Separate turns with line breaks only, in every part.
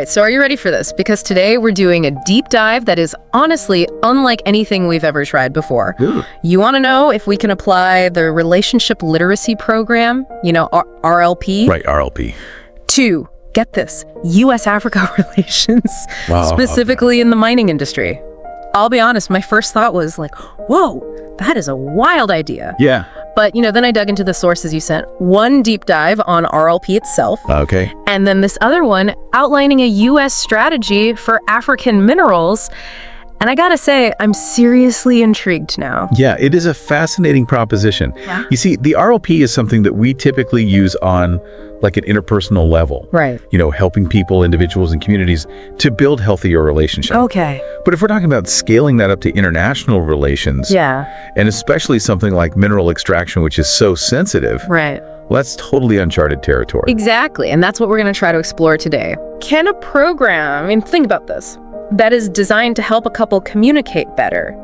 right, so are you ready for this? Because today we're doing a deep dive that is honestly unlike anything we've ever tried before.
Ooh.
You want to know if we can apply the Relationship Literacy Program, RLP?
Right, RLP.
To, get this, U.S.-Africa relations,
Wow,
specifically in the mining industry. I'll be honest, my first thought was like, whoa, that is a wild idea.
Yeah.
But, then I dug into the sources you sent. One deep dive on RLP itself.
Okay.
And then this other one outlining a U.S. strategy for African minerals. And I gotta say, I'm seriously intrigued now.
Yeah, it is a fascinating proposition.
Yeah.
You see, the RLP is something that we typically use on like an interpersonal level.
Right.
Helping people, individuals, and communities to build healthier relationships.
Okay.
But if we're talking about scaling that up to international relations,
Yeah.
and especially something like mineral extraction, which is so sensitive,
Right.
well, that's totally uncharted territory.
Exactly. And that's what we're gonna try to explore today. Can a program, think about this, that is designed to help a couple communicate better,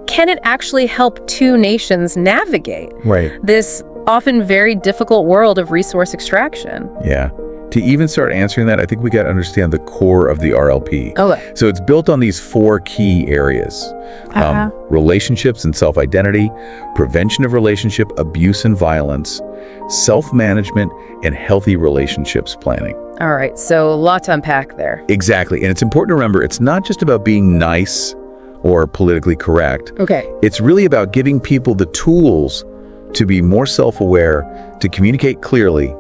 can it actually help two nations navigate
Right.
this often very difficult world of resource extraction?
Yeah. To even start answering that, I think we got to understand the core of the RLP.
Okay.
So it's built on these 4 key areas. Relationships and self-identity, prevention of relationship abuse and violence, self-management, and healthy relationships planning.
All right, so a lot to unpack there.
Exactly. And it's important to remember, it's not just about being nice or politically correct.
Okay.
It's really about giving people the tools to be more self-aware, to communicate clearly,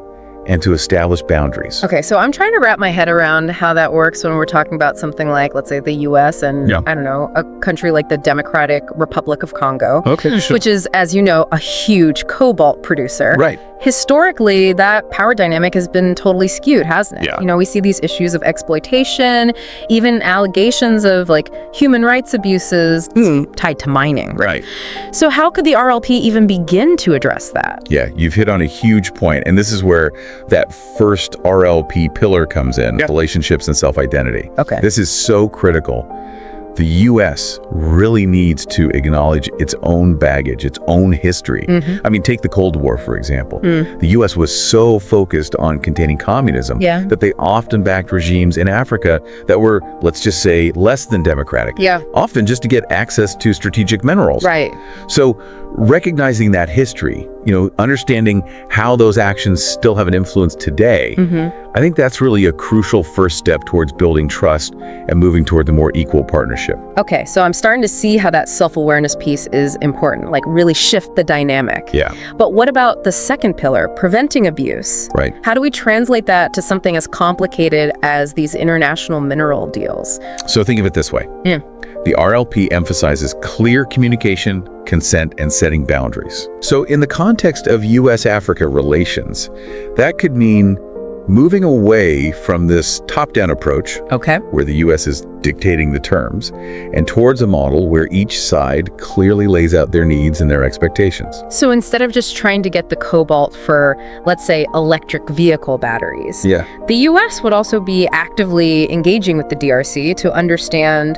and to establish boundaries.
Okay, so I'm trying to wrap my head around how that works when we're talking about something like, let's say, the U.S. and,
Yeah.
I don't know, a country like the Democratic Republic of Congo,
Okay, sure.
which is, as you know, a huge cobalt producer.
Right.
Historically, that power dynamic has been totally skewed, hasn't it?
Yeah.
We see these issues of exploitation, even allegations of human rights abuses tied to mining.
Right.
So how could the RLP even begin to address that?
Yeah, you've hit on a huge point, and this is where that first RLP pillar comes in, relationships and self-identity.
Okay.
This is so critical. The U.S. really needs to acknowledge its own baggage, its own history. Take the Cold War, for example. The U.S. was so focused on containing communism that they often backed regimes in Africa that were, let's just say, less than democratic.
Yeah.
Often just to get access to strategic minerals.
Right.
So recognizing that history, understanding how those actions still have an influence today, I think that's really a crucial first step towards building trust and moving toward the more equal partnership.
Okay, so I'm starting to see how that self-awareness piece is important, really shift the dynamic.
Yeah.
But what about the second pillar, preventing abuse?
Right.
How do we translate that to something as complicated as these international mineral deals?
So think of it this way. The RLP emphasizes clear communication, consent, and setting boundaries. So in the context of U.S.-Africa relations, that could mean moving away from this top-down approach, where the U.S. is dictating the terms, and towards a model where each side clearly lays out their needs and their expectations.
So instead of just trying to get the cobalt for, let's say, electric vehicle batteries, the U.S. would also be actively engaging with the DRC to understand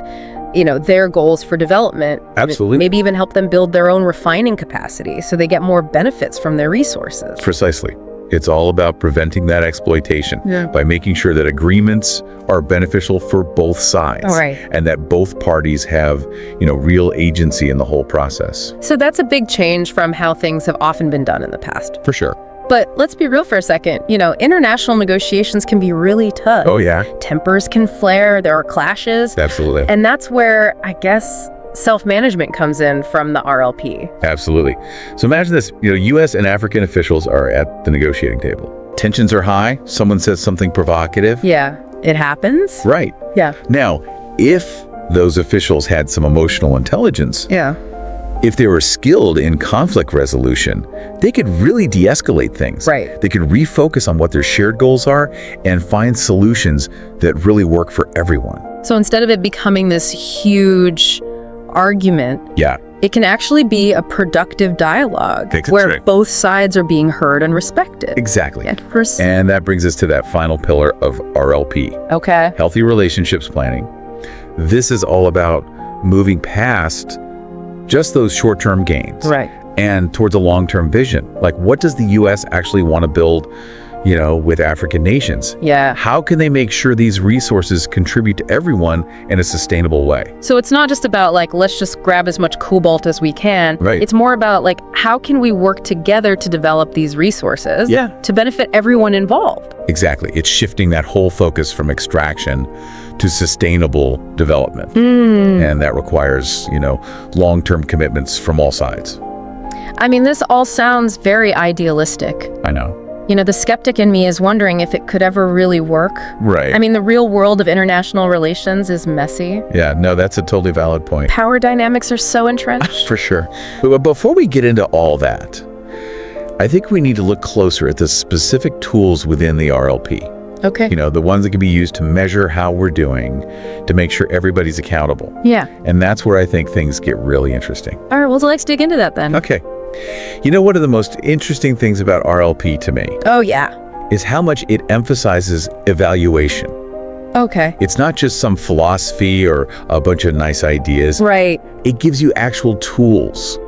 their goals for development.
Absolutely.
Maybe even help them build their own refining capacity so they get more benefits from their resources.
Precisely. It's all about preventing that exploitation by making sure that agreements are beneficial for both sides. And that both parties have, real agency in the whole process.
So that's a big change from how things have often been done in the past.
For sure.
But let's be real for a second. International negotiations can be really tough.
Oh, yeah.
Tempers can flare. There are clashes.
Absolutely.
And that's where, I guess, self-management comes in from the RLP.
Absolutely. So imagine this, U.S. and African officials are at the negotiating table. Tensions are high. Someone says something provocative.
Yeah, it happens.
Right.
Yeah.
Now, if those officials had some emotional intelligence, if they were skilled in conflict resolution, they could really de-escalate things.
Right.
They could refocus on what their shared goals are and find solutions that really work for everyone.
So instead of it becoming this huge argument, it can actually be a productive dialogue where both sides are being heard and respected.
Exactly. And that brings us to that final pillar of RLP.
Okay.
Healthy relationships planning. This is all about moving past just those short-term gains.
Right.
And towards a long-term vision. Like, what does the U.S. actually want to build, with African nations.
Yeah.
How can they make sure these resources contribute to everyone in a sustainable way?
So it's not just about let's just grab as much cobalt as we can.
Right.
It's more about how can we work together to develop these resources to benefit everyone involved?
Exactly. It's shifting that whole focus from extraction to sustainable development. And that requires, long-term commitments from all sides.
I mean, this all sounds very idealistic.
I know.
The skeptic in me is wondering if it could ever really work.
Right.
I mean, the real world of international relations is messy.
Yeah, no, that's a totally valid point.
Power dynamics are so entrenched.
For sure. But before we get into all that, I think we need to look closer at the specific tools within the RLP.
Okay.
The ones that can be used to measure how we're doing, to make sure everybody's accountable.
Yeah.
And that's where I think things get really interesting.
All right, well, let's dig into that then.
Okay. One of the most interesting things about RLP to me
Oh, yeah.
is how much it emphasizes evaluation.
Okay.
It's not just some philosophy or a bunch of nice ideas.
Right.
It gives you actual tools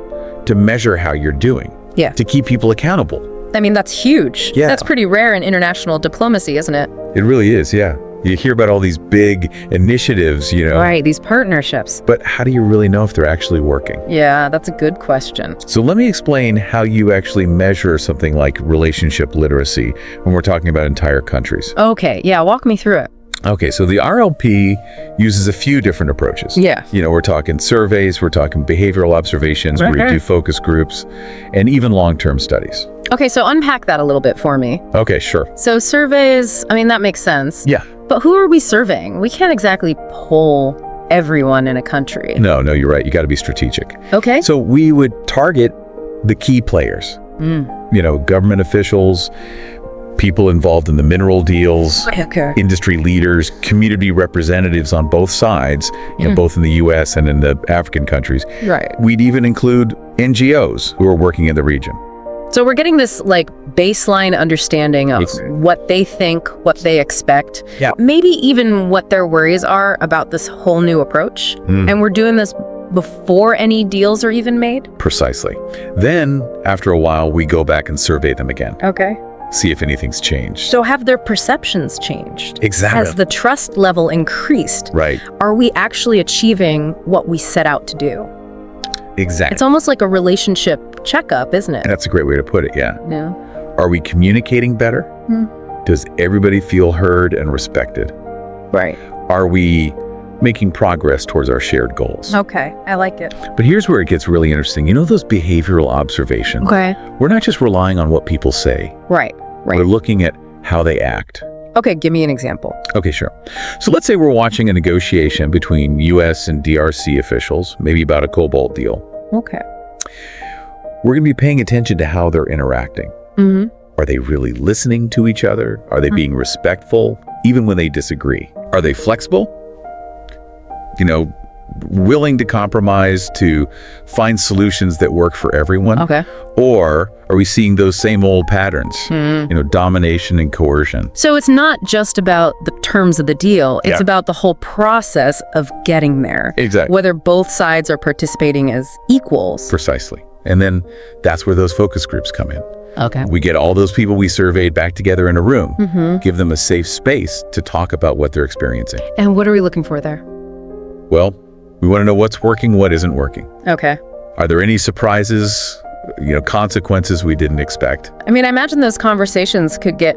to measure how you're doing.
Yeah.
To keep people accountable.
I mean, that's huge.
Yeah.
That's pretty rare in international diplomacy, isn't it?
It really is, yeah. You hear about all these big initiatives,
Right, these partnerships.
But how do you really know if they're actually working?
Yeah, that's a good question.
So let me explain how you actually measure something like relationship literacy when we're talking about entire countries.
Okay, yeah, walk me through it.
Okay, so the RLP uses a few different approaches.
Yeah.
We're talking surveys, we're talking behavioral observations, we do focus groups, and even long-term studies.
Okay, so unpack that a little bit for me.
Okay, sure.
So surveys, I mean, that makes sense.
Yeah.
But who are we surveying? We can't exactly poll everyone in a country.
No, you're right. You got to be strategic.
Okay.
So we would target the key players, government officials, people involved in the mineral deals, industry leaders, community representatives on both sides, both in the U.S. and in the African countries.
Right.
We'd even include NGOs who are working in the region.
So we're getting this baseline understanding of what they think, what they expect, maybe even what their worries are about this whole new approach. And we're doing this before any deals are even made?
Precisely. Then, after a while, we go back and survey them again.
Okay.
See if anything's changed.
So have their perceptions changed?
Exactly.
Has the trust level increased?
Right.
Are we actually achieving what we set out to do?
Exactly.
It's almost like a relationship checkup, isn't it?
That's a great way to put it, yeah.
Yeah.
Are we communicating better? Does everybody feel heard and respected?
Right.
Are we making progress towards our shared goals?
Okay, I like it.
But here's where it gets really interesting. Those behavioral observations?
Okay.
We're not just relying on what people say.
Right.
We're looking at how they act.
Okay, give me an example.
Okay, sure. So let's say we're watching a negotiation between U.S. and DRC officials, maybe about a cobalt deal.
Okay.
We're going to be paying attention to how they're interacting. Are they really listening to each other? Are they being respectful, even when they disagree? Are they flexible? Willing to compromise to find solutions that work for everyone?
Okay.
Or are we seeing those same old patterns, domination and coercion?
So it's not just about the terms of the deal. It's about the whole process of getting there.
Exactly.
Whether both sides are participating as equals.
Precisely. And then that's where those focus groups come in.
Okay.
We get all those people we surveyed back together in a room, give them a safe space to talk about what they're experiencing.
And what are we looking for there?
Well, we want to know what's working, what isn't working.
Okay.
Are there any surprises, consequences we didn't expect?
I mean, I imagine those conversations could get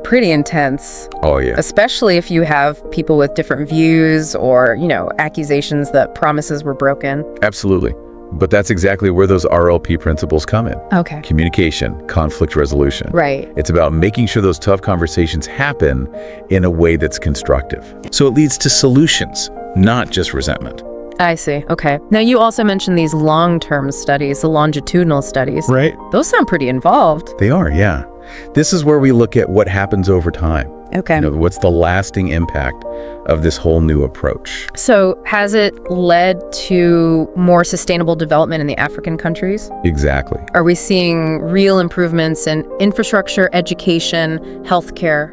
pretty intense.
Oh, yeah.
Especially if you have people with different views or, accusations that promises were broken.
Absolutely. But that's exactly where those RLP principles come in.
Okay.
Communication, conflict resolution.
Right.
It's about making sure those tough conversations happen in a way that's constructive. So it leads to solutions, not just resentment.
I see. Okay. Now, you also mentioned these long-term studies, the longitudinal studies.
Right.
Those sound pretty involved.
They are, yeah. This is where we look at what happens over time.
Okay.
What's the lasting impact of this whole new approach?
So has it led to more sustainable development in the African countries?
Exactly.
Are we seeing real improvements in infrastructure, education, healthcare?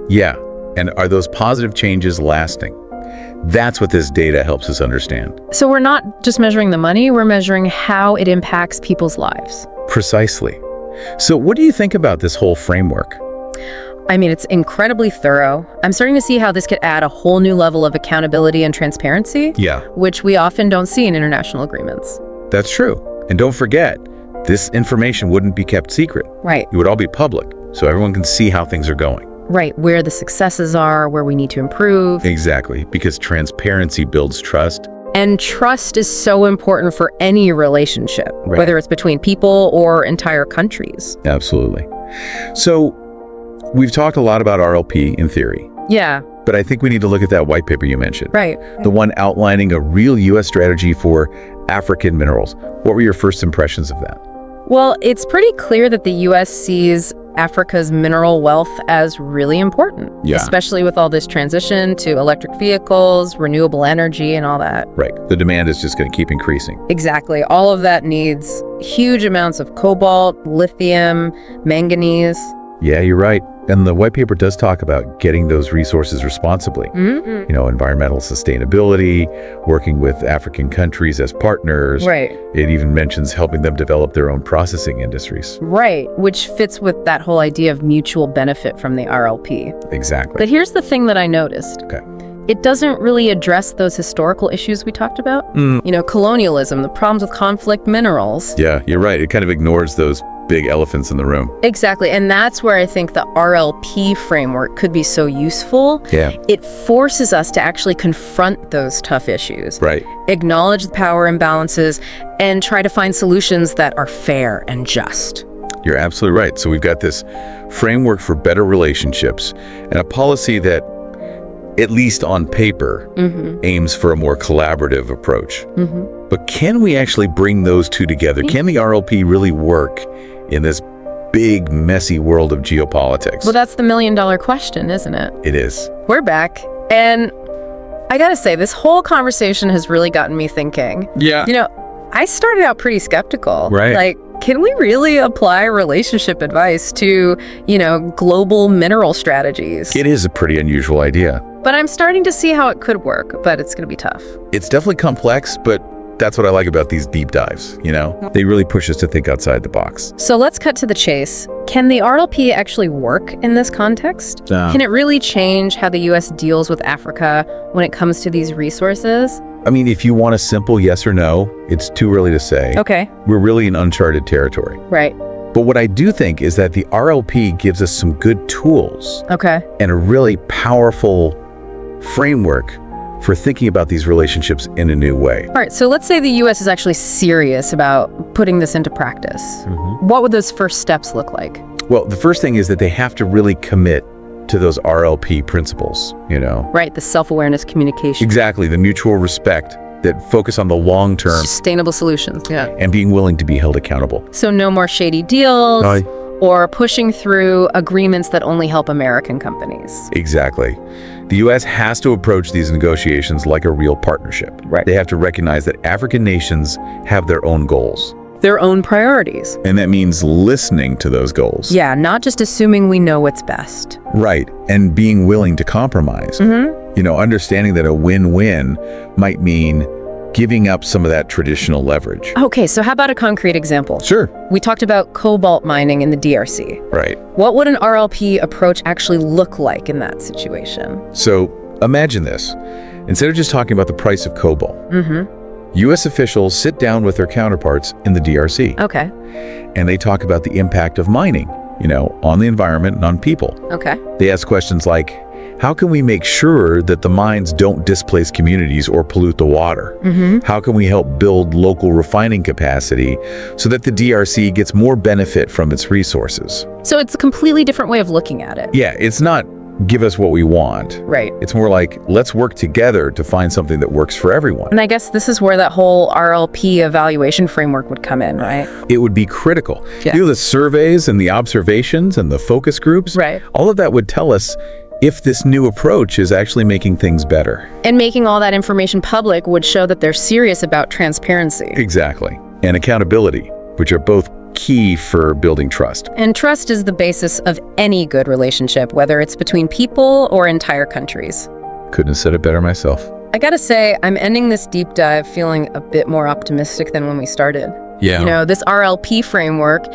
Yeah. And are those positive changes lasting? That's what this data helps us understand.
So we're not just measuring the money, we're measuring how it impacts people's lives.
Precisely. So what do you think about this whole framework?
I mean, it's incredibly thorough. I'm starting to see how this could add a whole new level of accountability and transparency, which we often don't see in international agreements.
That's true. And don't forget, this information wouldn't be kept secret.
Right.
It would all be public, so everyone can see how things are going.
Right, where the successes are, where we need to improve.
Exactly, because transparency builds trust.
And trust is so important for any relationship, whether it's between people or entire countries.
Absolutely. So, we've talked a lot about RLP in theory.
Yeah.
But I think we need to look at that white paper you mentioned.
Right.
The one outlining a real U.S. strategy for African minerals. What were your first impressions of that?
Well, it's pretty clear that the U.S. sees Africa's mineral wealth as really important, especially with all this transition to electric vehicles, renewable energy, and all that.
Right. The demand is just going to keep increasing.
Exactly. All of that needs huge amounts of cobalt, lithium, manganese.
Yeah, you're right. And the white paper does talk about getting those resources responsibly. You know, environmental sustainability, working with African countries as partners.
Right.
It even mentions helping them develop their own processing industries.
Right, which fits with that whole idea of mutual benefit from the RLP.
Exactly.
But here's the thing that I noticed.
Okay.
It doesn't really address those historical issues we talked about. You know, colonialism, the problems with conflict minerals.
Yeah, you're right. It kind of ignores those big elephants in the room.
Exactly, and that's where I think the RLP framework could be so useful.
Yeah.
It forces us to actually confront those tough issues.
Right.
Acknowledge the power imbalances and try to find solutions that are fair and just.
You're absolutely right. So we've got this framework for better relationships and a policy that, at least on paper, aims for a more collaborative approach. But can we actually bring those two together? Can the RLP really work in this big, messy world of geopolitics?
Well, that's the million-dollar question, isn't it?
It is.
We're back, and I gotta say, this whole conversation has really gotten me thinking.
Yeah.
You know, I started out pretty skeptical.
Right.
Like, can we really apply relationship advice to, you know, global mineral strategies?
It is a pretty unusual idea.
But I'm starting to see how it could work, but it's gonna be tough.
It's definitely complex, but that's what I like about these deep dives, you know? They really push us to think outside the box.
So let's cut to the chase. Can the RLP actually work in this context? Can it really change how the U.S. deals with Africa when it comes to these resources?
I mean, if you want a simple yes or no, it's too early to say.
Okay.
We're really in uncharted territory.
Right.
But what I do think is that the RLP gives us some good tools.
Okay.
And a really powerful framework for thinking about these relationships in a new way.
All right, so let's say the U.S. is actually serious about putting this into practice. What would those first steps look like?
Well, the first thing is that they have to really commit to those RLP principles, you know?
Right, the self-awareness, communication.
Exactly, the mutual respect that focus on the long term.
Sustainable solutions, yeah.
And being willing to be held accountable.
So no more shady deals or pushing through agreements that only help American companies.
Exactly. The U.S. has to approach these negotiations like a real partnership.
Right.
They have to recognize that African nations have their own goals.
Their own priorities.
And that means listening to those goals.
Yeah, not just assuming we know what's best.
Right, and being willing to compromise. You know, understanding that a win-win might mean giving up some of that traditional leverage.
Okay, so how about a concrete example?
Sure.
We talked about cobalt mining in the DRC.
Right.
What would an RLP approach actually look like in that situation?
So imagine this. Instead of just talking about the price of cobalt, U.S. officials sit down with their counterparts in the DRC.
Okay.
And they talk about the impact of mining, you know, on the environment and on people.
Okay.
They ask questions like, how can we make sure that the mines don't displace communities or pollute the water? How can we help build local refining capacity so that the DRC gets more benefit from its resources?
So it's a completely different way of looking at it.
Yeah, it's not give us what we want.
Right.
It's more like, let's work together to find something that works for everyone.
And I guess this is where that whole RLP evaluation framework would come in, right?
It would be critical.
Yeah.
You know, the surveys and the observations and the focus groups,
right?
All of that would tell us if this new approach is actually making things better.
And making all that information public would show that they're serious about transparency.
Exactly. And accountability, which are both key for building trust.
And trust is the basis of any good relationship, whether it's between people or entire countries.
Couldn't have said it better myself.
I gotta say, I'm ending this deep dive feeling a bit more optimistic than when we started. Yeah. This RLP framework,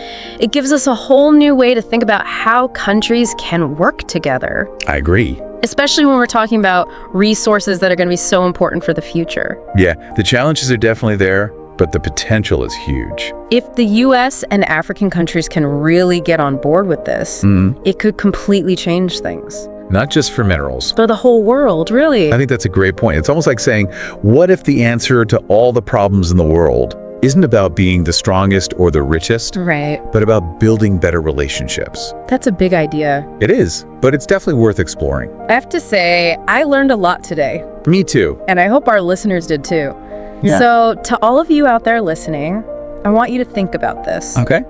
it gives us a whole new way to think about how countries can work together.
I agree.
Especially when we're talking about resources that are going to be so important for the future.
Yeah, the challenges are definitely there, but the potential is huge.
If the U.S. and African countries can really get on board with this, it could completely change things.
Not just for minerals.
For the whole world, really.
I think that's a great point. It's almost like saying, what if the answer to all the problems in the world isn't about being the strongest or the richest,
right,
but about building better relationships?
That's a big idea.
It is, but it's definitely worth exploring.
I have to say, I learned a lot today.
Me too.
And I hope our listeners did too.
Yeah.
So to all of you out there listening, I want you to think about this.
Okay.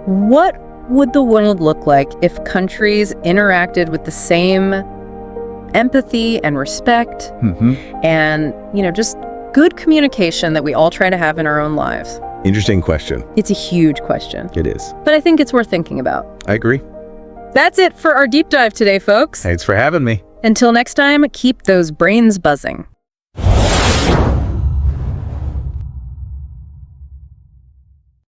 What would the world look like if countries interacted with the same empathy and respect and, just good communication that we all try to have in our own lives?
Interesting question.
It's a huge question.
It is.
But I think it's worth thinking about.
I agree.
That's it for our deep dive today, folks.
Thanks for having me.
Until next time, keep those brains buzzing.